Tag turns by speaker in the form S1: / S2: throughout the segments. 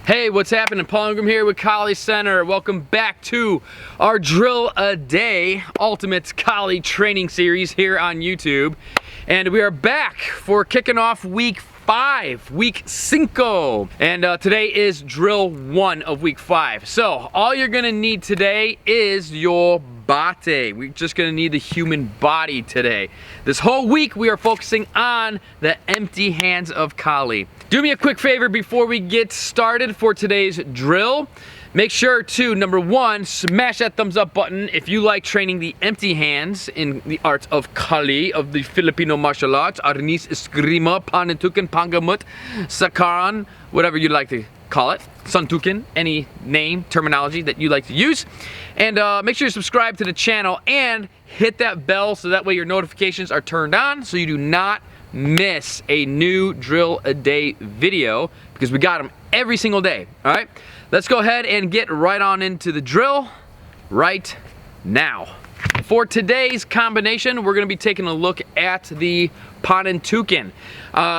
S1: Hey, what's happening? Paul Ingram here with Collie Center. Welcome back to our Drill a Day Ultimate Collie Training Series here on YouTube. And we are back for kicking off week 5, week 5. And today is drill 1 of week 5. So all you're gonna need today is your body. We're just gonna need the human body today. This whole week we are focusing on the empty hands of Collie. Do me a quick favor before we get started for today's drill. Make sure to, number 1, smash that thumbs up button if you like training the empty hands in the art of Collie, of the Filipino martial arts, Arnis, Eskrima, Panantukan, Pangamut, Sakaran, whatever you like to call it, Suntukan, any name, terminology that you like to use. And make sure you subscribe to the channel and hit that bell so that way your notifications are turned on so you do not miss a new Drill a Day video, because we got them every single day. All right, let's go ahead and get right on into the drill right now. For today's combination, we're going to be taking a look at the PANANTUKAN.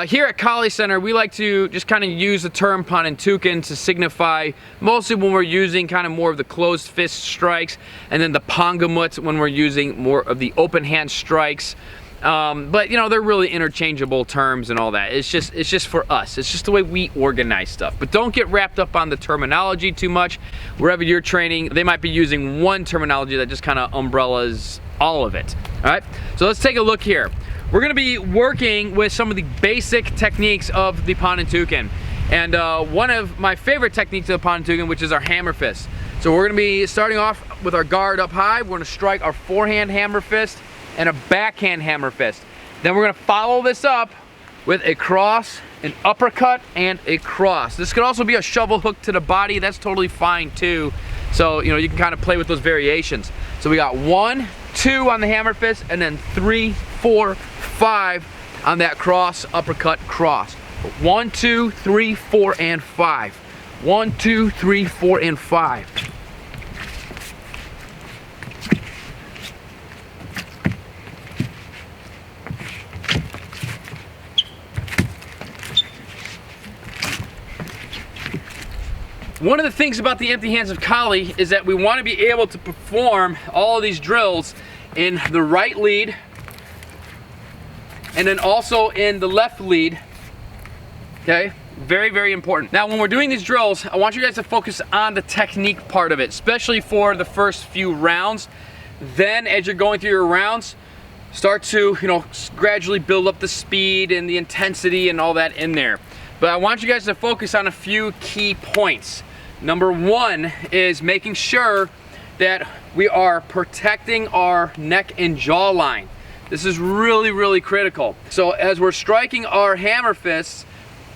S1: Here at Collie Center, we like to just kind of use the term PANANTUKAN to signify mostly when we're using kind of more of the closed fist strikes, and then the Pangamut when we're using more of the open hand strikes. But you know, they're really interchangeable terms and all that. It's just for us. It's just the way we organize stuff. But don't get wrapped up on the terminology too much. Wherever you're training, they might be using one terminology that just kind of umbrellas all of it. All right, so let's take a look here. We're gonna be working with some of the basic techniques of the PANANTUKAN. And one of my favorite techniques of the PANANTUKAN, which is our hammer fist. So we're gonna be starting off with our guard up high. We're gonna strike our forehand hammer fist and a backhand hammer fist. Then we're gonna follow this up with a cross, an uppercut, and a cross. This could also be a shovel hook to the body. That's totally fine too. So, you know, you can kind of play with those variations. So we got 1, 2 on the hammer fist, and then 3, 4, 5 on that cross, uppercut, cross. 1, 2, 3, 4, and 5. 1, 2, 3, 4, and 5. One of the things about the empty hands of Collie is that we want to be able to perform all of these drills in the right lead and then also in the left lead. Okay, very, very important. Now when we're doing these drills, I want you guys to focus on the technique part of it, especially for the first few rounds. Then as you're going through your rounds, start to, you know, gradually build up the speed and the intensity and all that in there. But I want you guys to focus on a few key points. Number 1 is making sure that we are protecting our neck and jaw line. This is really, really critical. So as we're striking our hammer fists,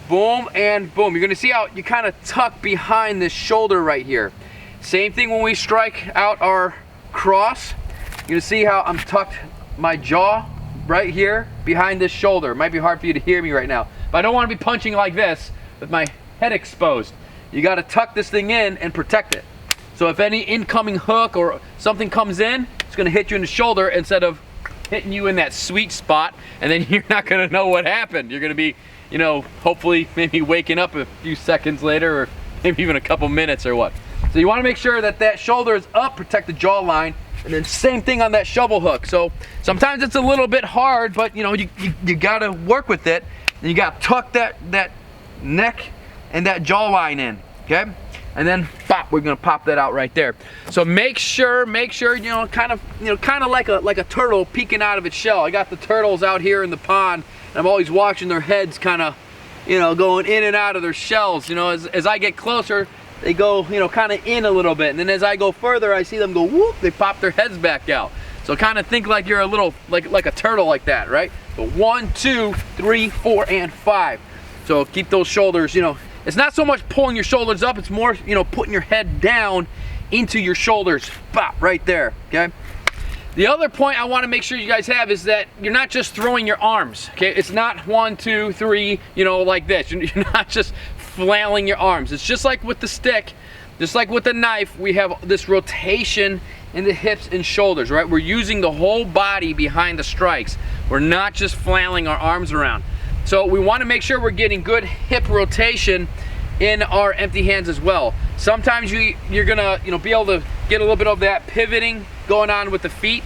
S1: boom and boom, you're gonna see how you kind of tuck behind this shoulder right here. Same thing when we strike out our cross. You're gonna see how I'm tucked my jaw right here behind this shoulder. It might be hard for you to hear me right now, but I don't want to be punching like this with my head exposed. You got to tuck this thing in and protect it. So if any incoming hook or something comes in, it's going to hit you in the shoulder instead of hitting you in that sweet spot, and then you're not going to know what happened. You're going to be, you know, hopefully maybe waking up a few seconds later, or maybe even a couple minutes or what. So you want to make sure that that shoulder is up, protect the jaw line, and then same thing on that shovel hook. So sometimes it's a little bit hard, but you know, you got to work with it, and you got to tuck that neck and that jaw line in, okay? And then pop, we're gonna pop that out right there. So make sure, you know, kind of like a turtle peeking out of its shell. I got the turtles out here in the pond, and I'm always watching their heads kind of, you know, going in and out of their shells. You know, as I get closer, they go, you know, kind of in a little bit, and then as I go further, I see them go whoop, they pop their heads back out. So kind of think like you're a little, like a turtle like that, right? But 1, 2, 3, 4, and 5. So keep those shoulders, you know, it's not so much pulling your shoulders up, it's more, you know, putting your head down into your shoulders. Bop, right there, okay? The other point I want to make sure you guys have is that you're not just throwing your arms, okay? It's not 1, 2, 3, you know, like this. You're not just flailing your arms. It's just like with the stick, just like with the knife, we have this rotation in the hips and shoulders, right? We're using the whole body behind the strikes. We're not just flailing our arms around. So we want to make sure we're getting good hip rotation in our empty hands as well. Sometimes you're gonna be able to get a little bit of that pivoting going on with the feet.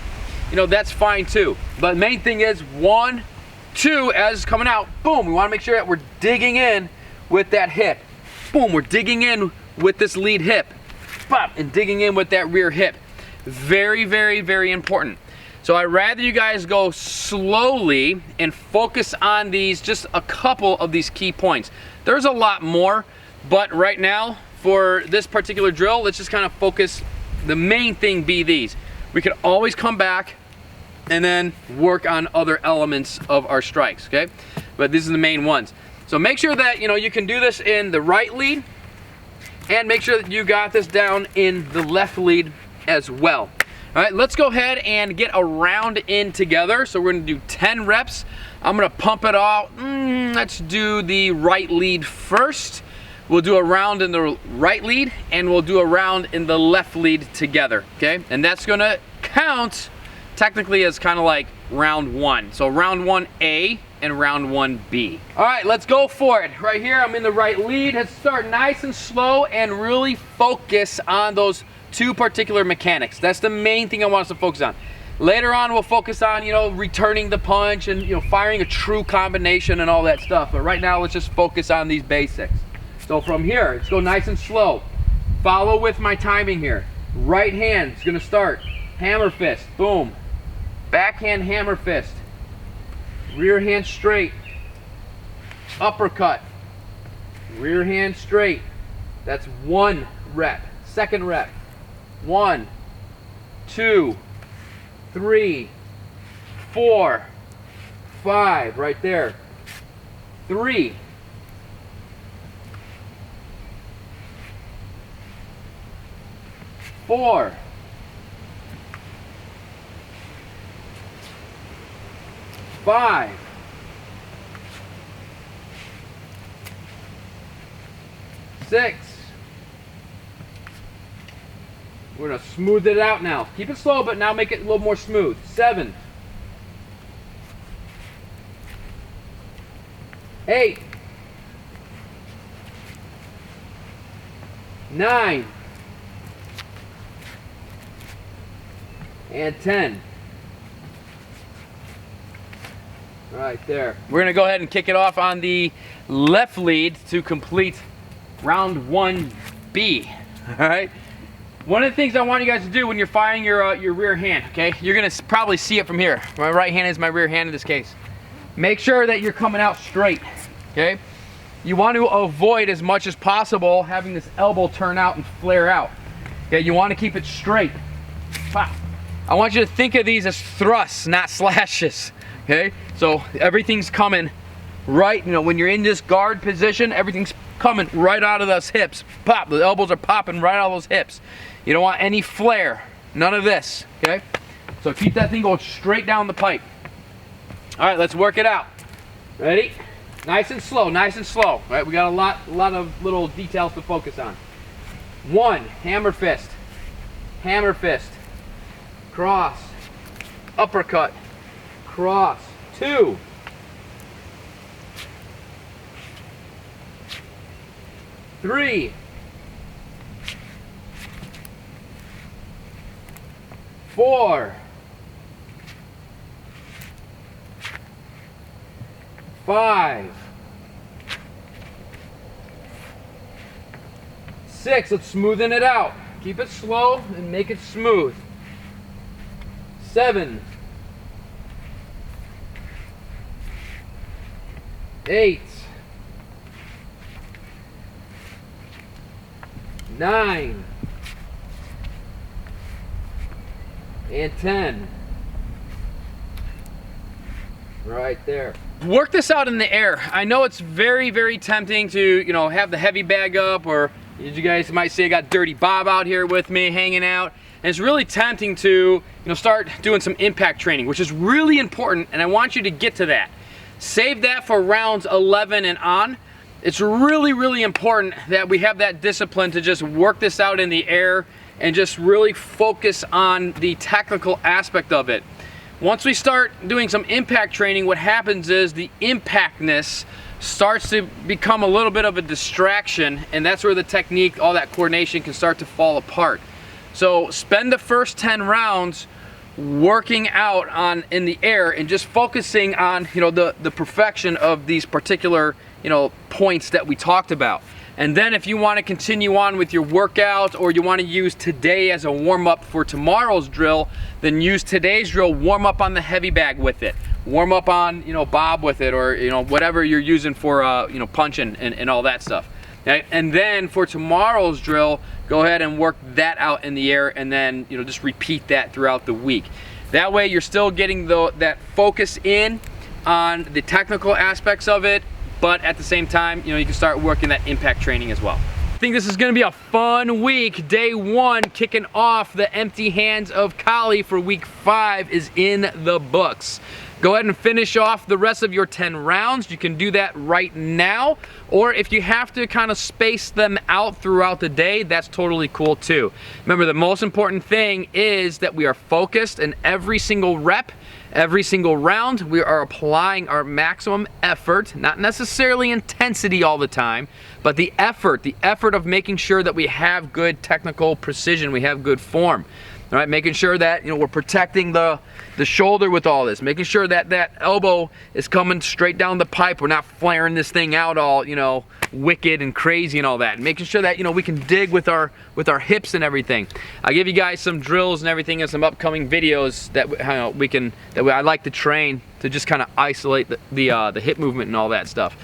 S1: That's fine too. But the main thing is 1, 2, as it's coming out, boom, we want to make sure that we're digging in with that hip. Boom, we're digging in with this lead hip. Bop, and digging in with that rear hip. Very, very, very important. So I'd rather you guys go slowly and focus on these, just a couple of these key points. There's a lot more, but right now, for this particular drill, let's just kind of focus, the main thing be these. We could always come back and then work on other elements of our strikes, okay? But these are the main ones. So make sure that you can do this in the right lead, and make sure that you got this down in the left lead as well. All right, let's go ahead and get a round in together. So we're gonna do 10 reps. I'm gonna pump it out. Let's do the right lead first. We'll do a round in the right lead, and we'll do a round in the left lead together, okay? And that's gonna count technically as kind of like round 1. So round 1A and round 1B. All right, let's go for it. Right here, I'm in the right lead. Let's start nice and slow and really focus on those 2 particular mechanics. That's the main thing I want us to focus on. Later on, we'll focus on, returning the punch and, firing a true combination and all that stuff. But right now, let's just focus on these basics. So from here, let's go nice and slow. Follow with my timing here. Right hand is gonna start. Hammer fist, boom. Backhand hammer fist. Rear hand straight. Uppercut. Rear hand straight. That's 1 rep. Second rep. 1, 2, 3, 4, 5, right there. 3, 4, 5, 6. We're gonna smooth it out now. Keep it slow, but now make it a little more smooth. 7, 8, 9, and 10. Right there. We're gonna go ahead and kick it off on the left lead to complete round 1B. All right. One of the things I want you guys to do when you're firing your rear hand, okay? You're gonna probably see it from here. My right hand is my rear hand in this case. Make sure that you're coming out straight, okay? You want to avoid as much as possible having this elbow turn out and flare out. Okay, you want to keep it straight. Pop. I want you to think of these as thrusts, not slashes, okay? So everything's coming right, when you're in this guard position, everything's coming right out of those hips. Pop, the elbows are popping right out of those hips. You don't want any flare, none of this, okay? So keep that thing going straight down the pipe. All right, let's work it out. Ready? Nice and slow, nice and slow. All right, we got a lot of little details to focus on. 1, hammer fist, cross, uppercut, cross. 2, 3, 4, 5, 6. Let's smoothen it out. Keep it slow and make it smooth. 7, 8, 9, and 10. Right there. Work this out in the air. I know it's very, very tempting to, have the heavy bag up, or you guys might say I got Dirty Bob out here with me hanging out. And it's really tempting to, start doing some impact training, which is really important, and I want you to get to that. Save that for rounds 11 and on. It's really, really important that we have that discipline to just work this out in the air and just really focus on the technical aspect of it. once we start doing some impact training, what happens is the impactness starts to become a little bit of a distraction, and that's where the technique, all that coordination can start to fall apart. So spend the first 10 rounds working out in the air and just focusing on, you know, the perfection of these particular, you know, points that we talked about. And then if you want to continue on with your workout, or you want to use today as a warm-up for tomorrow's drill, then use today's drill, warm up on the heavy bag with it, warm up on, you know, bob with it, or, you know, whatever you're using for you know, punching and all that stuff. Okay? And then for tomorrow's drill, go ahead and work that out in the air, and then, you know, just repeat that throughout the week. That way you're still getting that focus in on the technical aspects of it, but at the same time, you know, you can start working that impact training as well. I think this is gonna be a fun week. Day 1, kicking off the empty hands of Kali for week 5 is in the books. Go ahead and finish off the rest of your 10 rounds. You can do that right now, or if you have to kind of space them out throughout the day, that's totally cool too. Remember, the most important thing is that we are focused, and every single rep, every single round, we are applying our maximum effort, not necessarily intensity all the time, but the effort of making sure that we have good technical precision, we have good form. All right, making sure that, you know, we're protecting the shoulder with all this, making sure that that elbow is coming straight down the pipe. We're not flaring this thing out all, you know, wicked and crazy and all that. And making sure that, you know, we can dig with our hips and everything. I'll give you guys some drills and everything in some upcoming videos that, you know, I like to train to just kind of isolate the hip movement and all that stuff.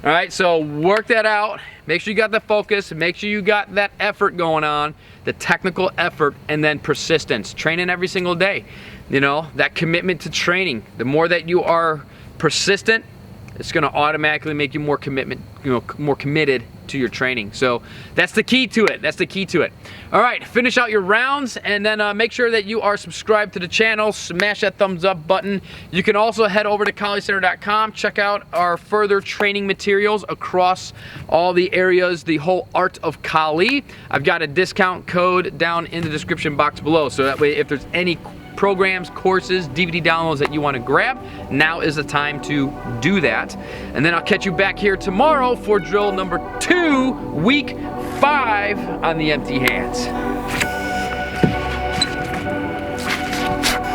S1: All right, so work that out. Make sure you got the focus, make sure you got that effort going on, the technical effort, and then persistence. Training every single day. You know, that commitment to training. The more that you are persistent, it's gonna automatically make you more committed to your training. So that's the key to it. That's the key to it. All right, finish out your rounds, and then make sure that you are subscribed to the channel. Smash that thumbs up button. You can also head over to KaliCenter.com, check out our further training materials across all the areas, the whole art of Kali. I've got a discount code down in the description box below, so that way if there's any programs, courses, DVD downloads that you want to grab, now is the time to do that. And then I'll catch you back here tomorrow for drill number 2, week 5 on the empty hands.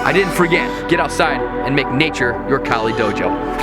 S1: I didn't forget, get outside and make nature your Kali dojo.